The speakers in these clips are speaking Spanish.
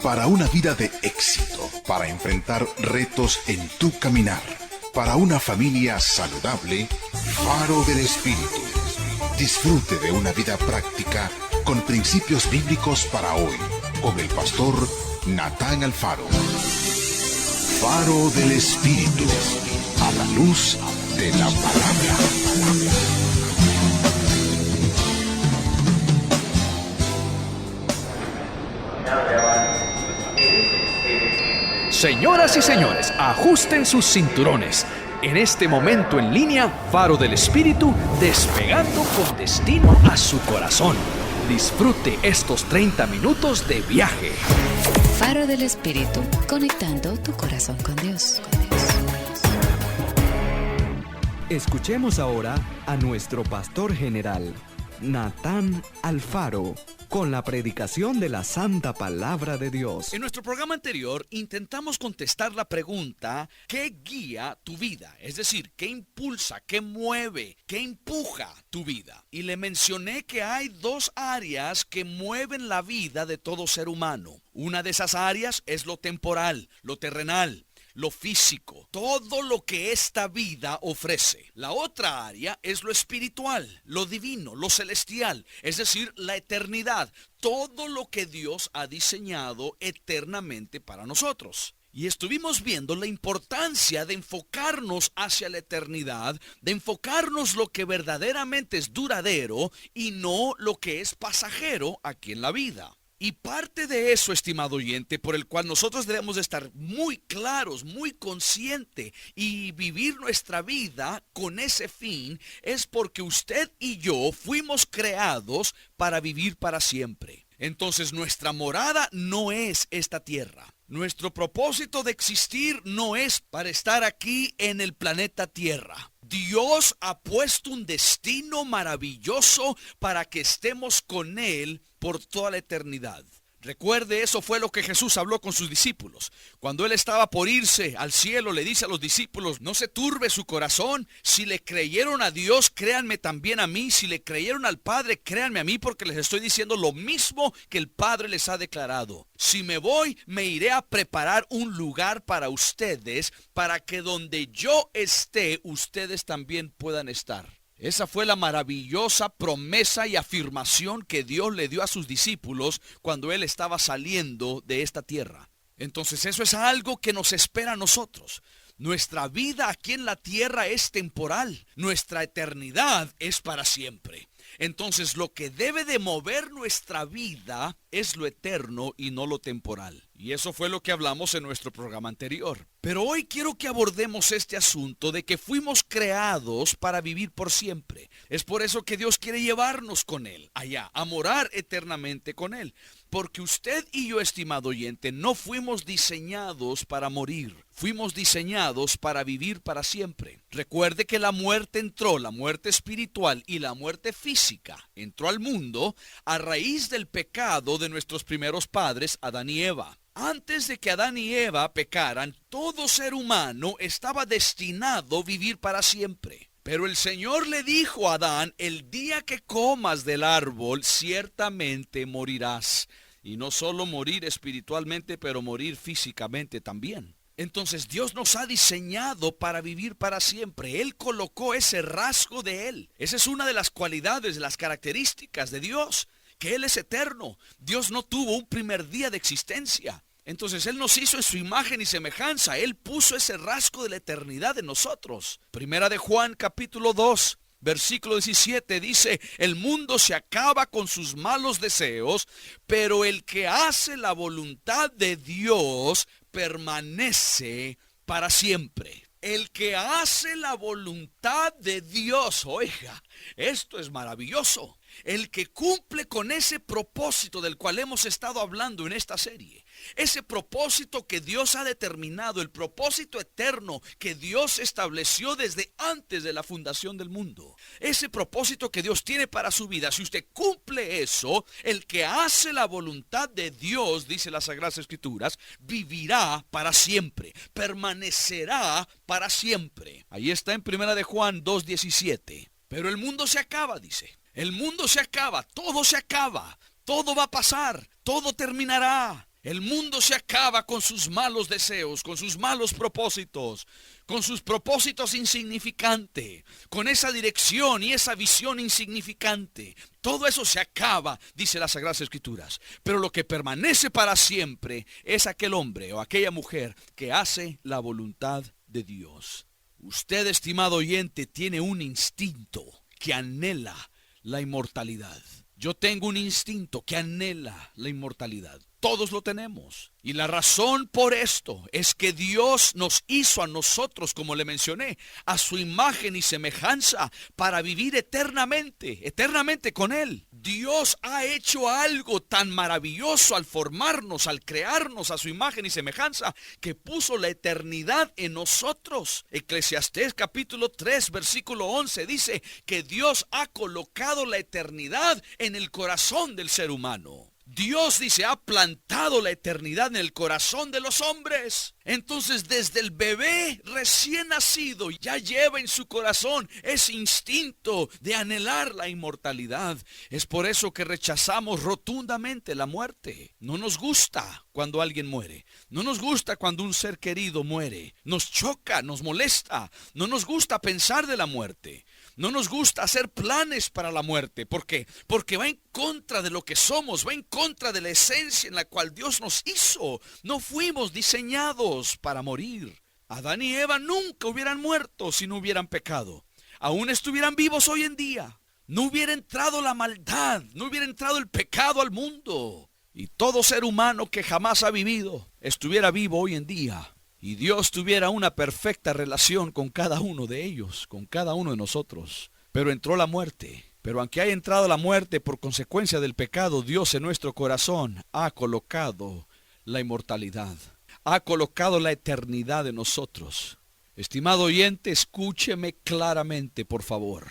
Para una vida de éxito, para enfrentar retos en tu caminar, para una familia saludable, Faro del Espíritu. Disfrute de una vida práctica con principios bíblicos para hoy, con el pastor Natán Alfaro. Faro del Espíritu, a la luz de la palabra. Señoras y señores, ajusten sus cinturones. En este momento en línea, Faro del Espíritu, despegando con destino a su corazón. Disfrute estos 30 minutos de viaje. Faro del Espíritu, conectando tu corazón con Dios. Escuchemos ahora a nuestro pastor general, Natán Alfaro, con la predicación de la Santa Palabra de Dios. En nuestro programa anterior intentamos contestar la pregunta: ¿qué guía tu vida? Es decir, ¿qué impulsa, qué mueve, qué empuja tu vida? Y le mencioné que hay dos áreas que mueven la vida de todo ser humano. Una de esas áreas es lo temporal, lo terrenal, lo físico, todo lo que esta vida ofrece. La otra área es lo espiritual, lo divino, lo celestial, es decir, la eternidad, todo lo que Dios ha diseñado eternamente para nosotros. Y estuvimos viendo la importancia de enfocarnos hacia la eternidad, de enfocarnos lo que verdaderamente es duradero y no lo que es pasajero aquí en la vida. Y parte de eso, estimado oyente, por el cual nosotros debemos de estar muy claros, muy conscientes y vivir nuestra vida con ese fin, es porque usted y yo fuimos creados para vivir para siempre. Entonces nuestra morada no es esta tierra. Nuestro propósito de existir no es para estar aquí en el planeta Tierra. Dios ha puesto un destino maravilloso para que estemos con Él por toda la eternidad. Recuerde, eso fue lo que Jesús habló con sus discípulos. Cuando Él estaba por irse al cielo, le dice a los discípulos: no se turbe su corazón. Si le creyeron a Dios, créanme también a mí. Si le creyeron al Padre, créanme a mí, porque les estoy diciendo lo mismo que el Padre les ha declarado. Si me voy, me iré a preparar un lugar para ustedes, para que donde yo esté, ustedes también puedan estar. Esa fue la maravillosa promesa y afirmación que Dios le dio a sus discípulos cuando Él estaba saliendo de esta tierra. Entonces eso es algo que nos espera a nosotros. Nuestra vida aquí en la tierra es temporal. Nuestra eternidad es para siempre. Entonces lo que debe de mover nuestra vida es lo eterno y no lo temporal. Y eso fue lo que hablamos en nuestro programa anterior. Pero hoy quiero que abordemos este asunto de que fuimos creados para vivir por siempre. Es por eso que Dios quiere llevarnos con Él allá, a morar eternamente con Él. Porque usted y yo, estimado oyente, no fuimos diseñados para morir. Fuimos diseñados para vivir para siempre. Recuerde que la muerte entró, la muerte espiritual y la muerte física, entró al mundo a raíz del pecado de nuestros primeros padres, Adán y Eva. Antes de que Adán y Eva pecaran, todo ser humano estaba destinado a vivir para siempre. Pero el Señor le dijo a Adán: el día que comas del árbol, ciertamente morirás. Y no solo morir espiritualmente, pero morir físicamente también. Entonces Dios nos ha diseñado para vivir para siempre. Él colocó ese rasgo de Él. Esa es una de las cualidades, de las características de Dios, que Él es eterno. Dios no tuvo un primer día de existencia. Entonces Él nos hizo en su imagen y semejanza. Él puso ese rasgo de la eternidad en nosotros. Primera de Juan, capítulo 2, versículo 17 dice: el mundo se acaba con sus malos deseos, pero el que hace la voluntad de Dios permanece para siempre. El que hace la voluntad de Dios, oiga, esto es maravilloso. El que cumple con ese propósito del cual hemos estado hablando en esta serie. Ese propósito que Dios ha determinado, el propósito eterno que Dios estableció desde antes de la fundación del mundo. Ese propósito que Dios tiene para su vida, si usted cumple eso, el que hace la voluntad de Dios, dice las Sagradas Escrituras, vivirá para siempre, permanecerá para siempre. Ahí está en Primera de Juan 2:17. Pero el mundo se acaba, dice. El mundo se acaba, todo va a pasar, todo terminará. El mundo se acaba con sus malos deseos, con sus malos propósitos, con sus propósitos insignificantes, con esa dirección y esa visión insignificante. Todo eso se acaba, dice las Sagradas Escrituras. Pero lo que permanece para siempre es aquel hombre o aquella mujer que hace la voluntad de Dios. Usted, estimado oyente, tiene un instinto que anhela la inmortalidad. Yo tengo un instinto que anhela la inmortalidad. Todos lo tenemos. Y la razón por esto es que Dios nos hizo a nosotros, como le mencioné, a su imagen y semejanza para vivir eternamente con Él. Dios ha hecho algo tan maravilloso al formarnos, al crearnos a su imagen y semejanza, que puso la eternidad en nosotros. Eclesiastés capítulo 3, versículo 11 dice que Dios ha colocado la eternidad en el corazón del ser humano. Dios, dice, ha plantado la eternidad en el corazón de los hombres. Entonces, desde el bebé recién nacido, ya lleva en su corazón ese instinto de anhelar la inmortalidad. Es por eso que rechazamos rotundamente la muerte. No nos gusta cuando alguien muere. No nos gusta cuando un ser querido muere. Nos choca, nos molesta. No nos gusta pensar de la muerte. No nos gusta hacer planes para la muerte. ¿Por qué? Porque va en contra de lo que somos, va en contra de la esencia en la cual Dios nos hizo. No fuimos diseñados para morir. Adán y Eva nunca hubieran muerto si no hubieran pecado. Aún estuvieran vivos hoy en día. No hubiera entrado la maldad, no hubiera entrado el pecado al mundo. Y todo ser humano que jamás ha vivido estuviera vivo hoy en día. Y Dios tuviera una perfecta relación con cada uno de ellos, con cada uno de nosotros. Pero entró la muerte. Pero aunque haya entrado la muerte por consecuencia del pecado, Dios en nuestro corazón ha colocado la inmortalidad. Ha colocado la eternidad en nosotros. Estimado oyente, escúcheme claramente, por favor.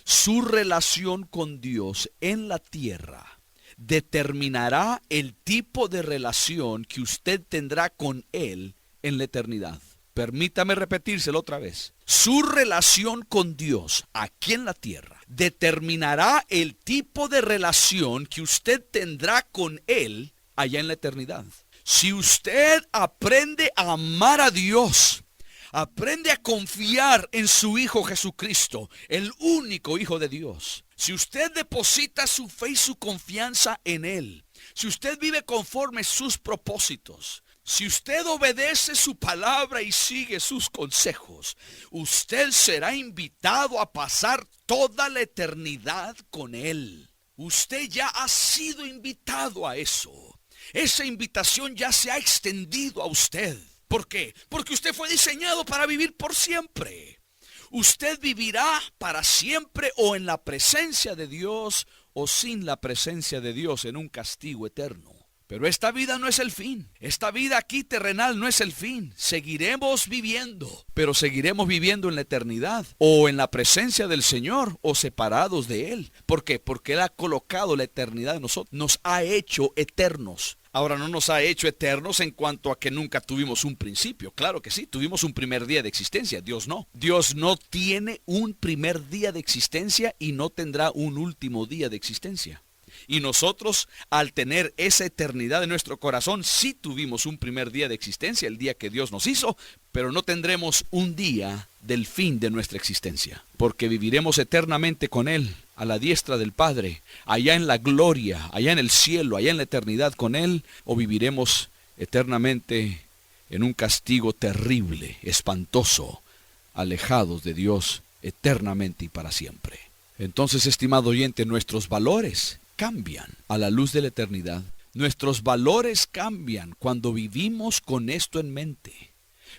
Su relación con Dios en la tierra determinará el tipo de relación que usted tendrá con Él en la eternidad. Permítame repetírselo otra vez. Su relación con Dios aquí en la tierra determinará el tipo de relación que usted tendrá con Él allá en la eternidad. Si usted aprende a amar a Dios, aprende a confiar en su Hijo Jesucristo, el único Hijo de Dios. Si usted deposita su fe y su confianza en Él, si usted vive conforme sus propósitos, si usted obedece su palabra y sigue sus consejos, usted será invitado a pasar toda la eternidad con Él. Usted ya ha sido invitado a eso. Esa invitación ya se ha extendido a usted. ¿Por qué? Porque usted fue diseñado para vivir por siempre. Usted vivirá para siempre o en la presencia de Dios o sin la presencia de Dios en un castigo eterno. Pero esta vida no es el fin. Esta vida aquí terrenal no es el fin. Seguiremos viviendo, pero seguiremos viviendo en la eternidad, o en la presencia del Señor, o separados de Él. ¿Por qué? Porque Él ha colocado la eternidad en nosotros. Nos ha hecho eternos. Ahora, no nos ha hecho eternos en cuanto a que nunca tuvimos un principio. Claro que sí, tuvimos un primer día de existencia. Dios no. Dios no tiene un primer día de existencia y no tendrá un último día de existencia. Y nosotros, al tener esa eternidad en nuestro corazón, sí tuvimos un primer día de existencia, el día que Dios nos hizo, pero no tendremos un día del fin de nuestra existencia, porque viviremos eternamente con Él, a la diestra del Padre, allá en la gloria, allá en el cielo, allá en la eternidad con Él, o viviremos eternamente en un castigo terrible, espantoso, alejados de Dios eternamente y para siempre. Entonces, estimado oyente, nuestros valores cambian a la luz de la eternidad. Nuestros valores cambian cuando vivimos con esto en mente.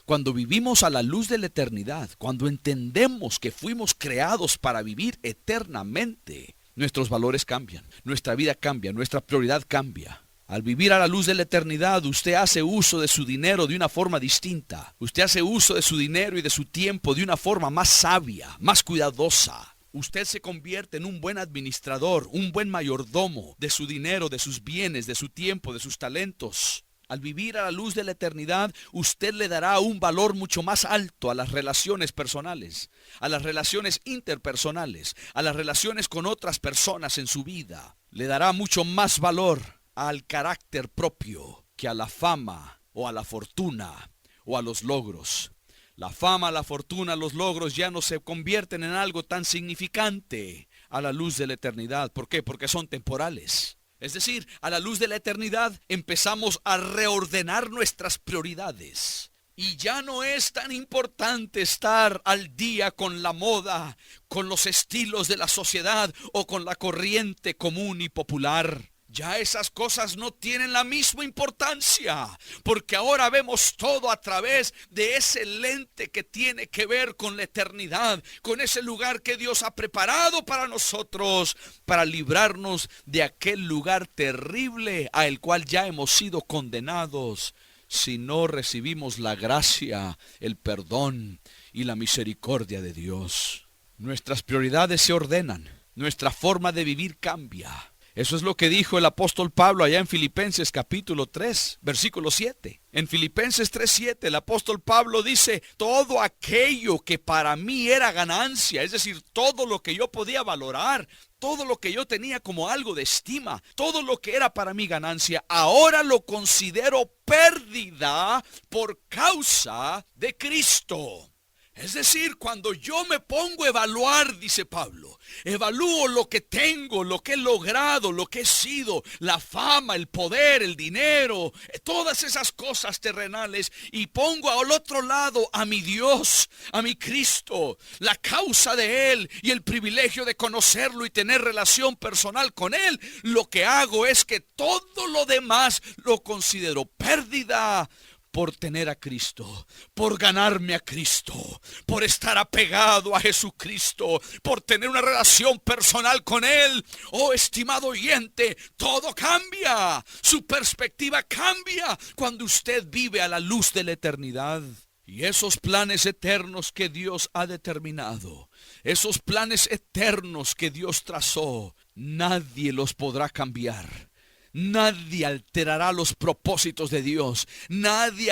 Cuando vivimos a la luz de la eternidad, cuando entendemos que fuimos creados para vivir eternamente, nuestros valores cambian, nuestra vida cambia, nuestra prioridad cambia. Al vivir a la luz de la eternidad, usted hace uso de su dinero de una forma distinta. Usted hace uso de su dinero y de su tiempo de una forma más sabia, más cuidadosa. Usted se convierte en un buen administrador, un buen mayordomo de su dinero, de sus bienes, de su tiempo, de sus talentos. Al vivir a la luz de la eternidad, usted le dará un valor mucho más alto a las relaciones personales, a las relaciones interpersonales, a las relaciones con otras personas en su vida. Le dará mucho más valor al carácter propio. que a la fama o a la fortuna o a los logros. La fama, la fortuna, los logros ya no se convierten en algo tan significante a la luz de la eternidad. ¿Por qué? Porque son temporales. Es decir, a la luz de la eternidad empezamos a reordenar nuestras prioridades. Y ya no es tan importante estar al día con la moda, con los estilos de la sociedad o con la corriente común y popular. Ya esas cosas no tienen la misma importancia, porque ahora vemos todo a través de ese lente que tiene que ver con la eternidad, con ese lugar que Dios ha preparado para nosotros, para librarnos de aquel lugar terrible a el cual ya hemos sido condenados si no recibimos la gracia, el perdón y la misericordia de Dios. Nuestras prioridades se ordenan, nuestra forma de vivir cambia. Eso es lo que dijo el apóstol Pablo allá en Filipenses capítulo 3, versículo 7. En Filipenses 3:7 el apóstol Pablo dice: todo aquello que para mí era ganancia, es decir, todo lo que yo podía valorar, todo lo que yo tenía como algo de estima, todo lo que era para mí ganancia, ahora lo considero pérdida por causa de Cristo. Es decir, cuando yo me pongo a evaluar, dice Pablo, evalúo lo que tengo, lo que he logrado, lo que he sido, la fama, el poder, el dinero, todas esas cosas terrenales, y pongo al otro lado a mi Dios, a mi Cristo, la causa de Él y el privilegio de conocerlo y tener relación personal con Él. Lo que hago es que todo lo demás lo considero pérdida por tener a Cristo, por ganarme a Cristo, por estar apegado a Jesucristo, por tener una relación personal con Él. Oh, estimado oyente, todo cambia. Su perspectiva cambia cuando usted vive a la luz de la eternidad. Y esos planes eternos que Dios ha determinado, esos planes eternos que Dios trazó, nadie los podrá cambiar. Nadie alterará los propósitos de Dios. Nadie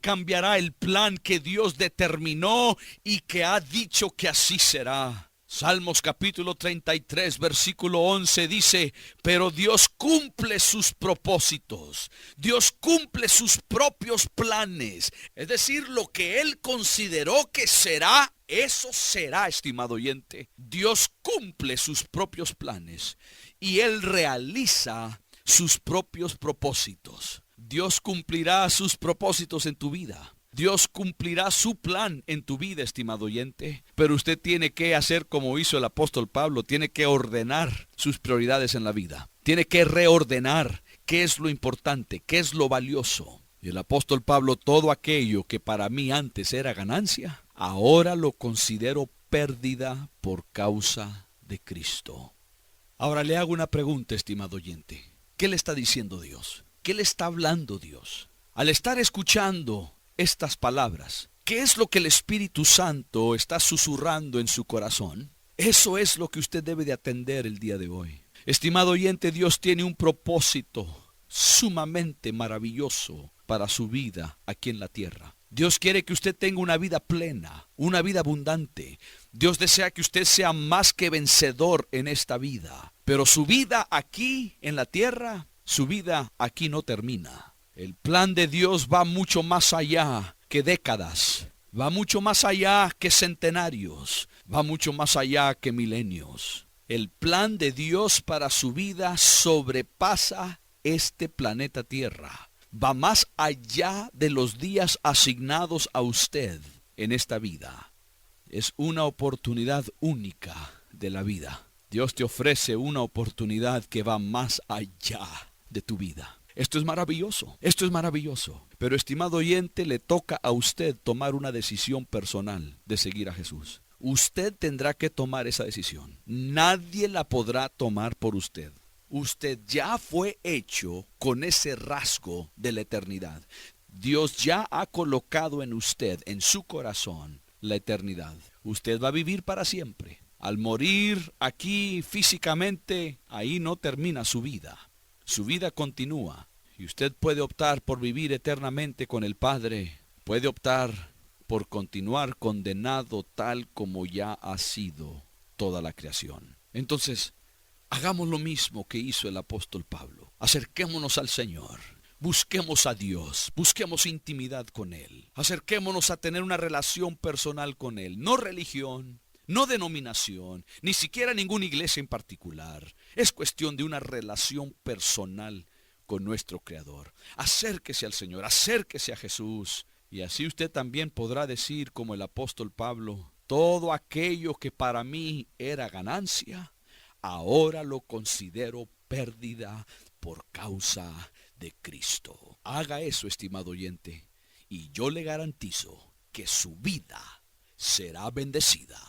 cambiará el plan que Dios determinó y que ha dicho que así será. Salmos capítulo 33, versículo 11 dice: pero Dios cumple sus propósitos. Dios cumple sus propios planes. Es decir, lo que Él consideró que será, eso será, estimado oyente. Dios cumple sus propios planes y Él realiza sus propios propósitos. Dios cumplirá sus propósitos en tu vida. Dios cumplirá su plan en tu vida, estimado oyente. Pero usted tiene que hacer como hizo el apóstol Pablo. Tiene que ordenar sus prioridades en la vida. Tiene que reordenar qué es lo importante, qué es lo valioso. Y el apóstol Pablo: todo aquello que para mí antes era ganancia, ahora lo considero pérdida por causa de Cristo. Ahora le hago una pregunta, estimado oyente. ¿Qué le está diciendo Dios? ¿Qué le está hablando Dios? Al estar escuchando estas palabras, ¿qué es lo que el Espíritu Santo está susurrando en su corazón? Eso es lo que usted debe de atender el día de hoy. Estimado oyente, Dios tiene un propósito sumamente maravilloso para su vida aquí en la tierra. Dios quiere que usted tenga una vida plena, una vida abundante. Dios desea que usted sea más que vencedor en esta vida. Pero su vida aquí en la tierra, su vida aquí no termina. El plan de Dios va mucho más allá que décadas, va mucho más allá que centenarios, va mucho más allá que milenios. El plan de Dios para su vida sobrepasa este planeta Tierra. Va más allá de los días asignados a usted en esta vida. Es una oportunidad única de la vida. Dios te ofrece una oportunidad que va más allá de tu vida. Esto es maravilloso, Pero, estimado oyente, le toca a usted tomar una decisión personal de seguir a Jesús. Usted tendrá que tomar esa decisión. Nadie la podrá tomar por usted. Usted ya fue hecho con ese rasgo de la eternidad. Dios ya ha colocado en usted, en su corazón, la eternidad. Usted va a vivir para siempre. Al morir aquí físicamente, ahí no termina su vida. Su vida continúa y usted puede optar por vivir eternamente con el Padre. Puede optar por continuar condenado tal como ya ha sido toda la creación. Entonces, hagamos lo mismo que hizo el apóstol Pablo. Acerquémonos al Señor. Busquemos a Dios, busquemos intimidad con Él. Acerquémonos a tener una relación personal con Él. No religión, no denominación, ni siquiera ninguna iglesia en particular. Es cuestión de una relación personal con nuestro Creador. Acérquese al Señor, acérquese a Jesús. Y así usted también podrá decir como el apóstol Pablo: todo aquello que para mí era ganancia, ahora lo considero pérdida por causa de Cristo. Haga eso, estimado oyente, y yo le garantizo que su vida será bendecida.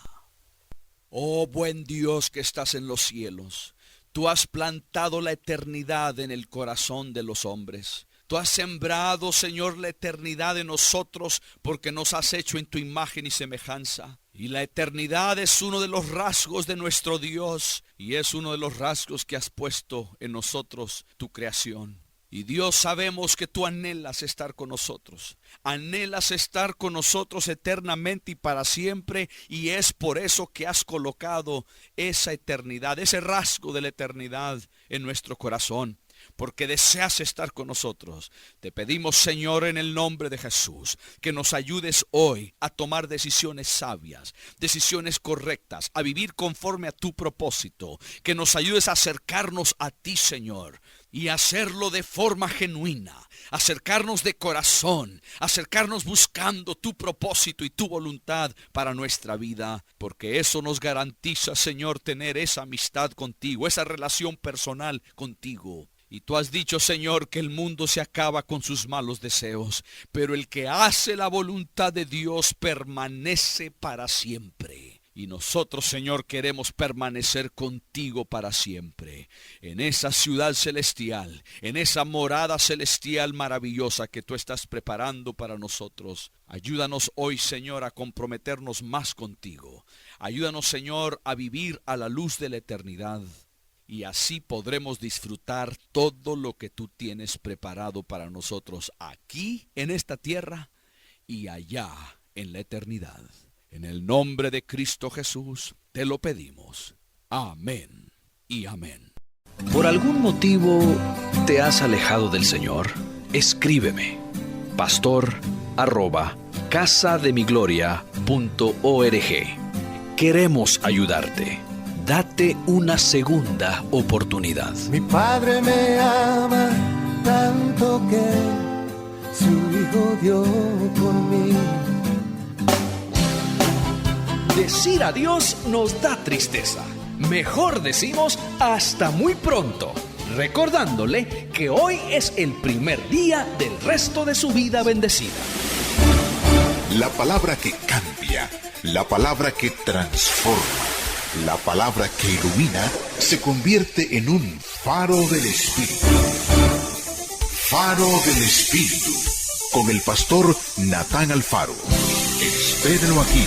Oh buen Dios que estás en los cielos, tú has plantado la eternidad en el corazón de los hombres. Tú has sembrado, Señor, la eternidad en nosotros porque nos has hecho en tu imagen y semejanza. Y la eternidad es uno de los rasgos de nuestro Dios y es uno de los rasgos que has puesto en nosotros, tu creación. Y Dios, sabemos que tú anhelas estar con nosotros. Anhelas estar con nosotros eternamente y para siempre. Y es por eso que has colocado esa eternidad, ese rasgo de la eternidad en nuestro corazón. Porque deseas estar con nosotros. Te pedimos, Señor, en el nombre de Jesús, que nos ayudes hoy a tomar decisiones sabias, decisiones correctas, a vivir conforme a tu propósito. Que nos ayudes a acercarnos a ti, Señor, y hacerlo de forma genuina, acercarnos de corazón, acercarnos buscando tu propósito y tu voluntad para nuestra vida, porque eso nos garantiza, Señor, tener esa amistad contigo, esa relación personal contigo. Y tú has dicho, Señor, que el mundo se acaba con sus malos deseos, pero el que hace la voluntad de Dios permanece para siempre. Y nosotros, Señor, queremos permanecer contigo para siempre, en esa ciudad celestial, en esa morada celestial maravillosa que tú estás preparando para nosotros. Ayúdanos hoy, Señor, a comprometernos más contigo. Ayúdanos, Señor, a vivir a la luz de la eternidad. Y así podremos disfrutar todo lo que tú tienes preparado para nosotros aquí en esta tierra y allá en la eternidad. En el nombre de Cristo Jesús te lo pedimos. Amén y amén. ¿Por algún motivo te has alejado del Señor? Escríbeme, pastor@casademigloria.org. Queremos ayudarte. Date una segunda oportunidad. Mi Padre me ama tanto que su Hijo dio por mí. Decir adiós nos da tristeza. Mejor decimos hasta muy pronto, recordándole que hoy es el primer día del resto de su vida bendecida. La palabra que cambia, la palabra que transforma, la palabra que ilumina se convierte en un faro del Espíritu. Faro del Espíritu, con el pastor Natán Alfaro. Espérenlo aquí,